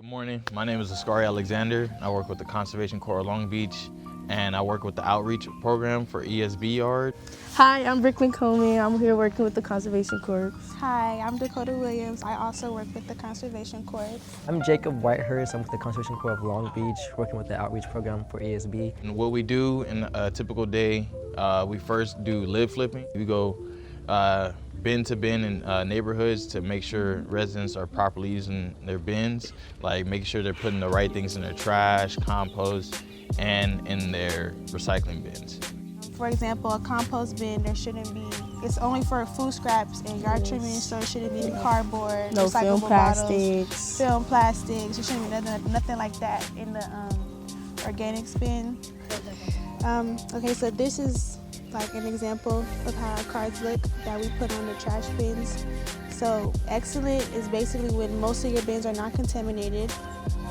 Good morning. My name is Askari Alexander. I work with the Conservation Corps of Long Beach, and I work with the outreach program for ESB Yard. Hi, I'm Bricklin Coleman. I'm here working with the Conservation Corps. Hi, I'm Dakota Williams. I also work with the Conservation Corps. I'm Jacob Whitehurst. I'm with the Conservation Corps of Long Beach, working with the outreach program for ESB. And what we do in a typical day, we first do lid flipping. We go bin to bin in neighborhoods to make sure residents are properly using their bins, like making sure they're putting the right things in their trash, compost, and in their recycling bins. For example, a compost bin, it's only for food scraps and yard trimming, so it shouldn't be cardboard, No recyclable film bottles, plastics. film plastics. It shouldn't be nothing like that in the organics bin. Okay, so this is like an example of how our cards look that we put on the trash bins. So excellent is basically when most of your bins are not contaminated.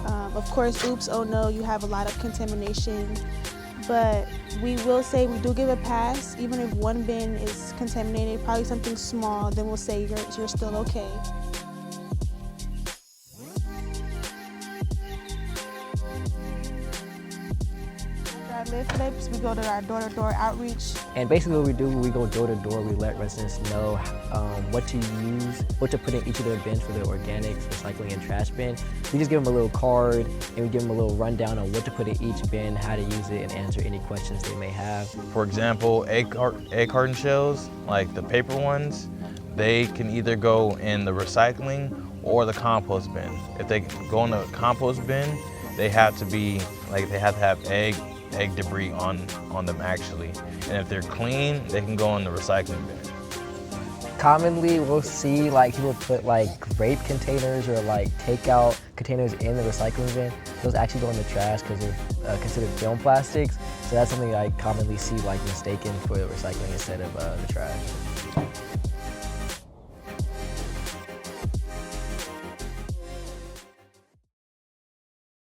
Of course, oops, oh no, you have a lot of contamination. But we will say we do give a pass, even if one bin is contaminated, probably something small, then we'll say you're still okay. Our lid flips, we go to our door-to-door outreach. And basically what we do, we go door to door, we let residents know what to use, what to put in each of their bins for their organics, recycling, and trash bin. We just give them a little card and we give them a little rundown on what to put in each bin, how to use it, and answer any questions they may have. For example, egg carton shells, like the paper ones, they can either go in the recycling or the compost bin. If they go in the compost bin, they have to have egg debris on them actually. And if they're clean, they can go in the recycling bin. Commonly, we'll see like people put like grape containers or like takeout containers in the recycling bin. Those actually go in the trash because they're considered film plastics. So that's something I commonly see like mistaken for recycling instead of the trash.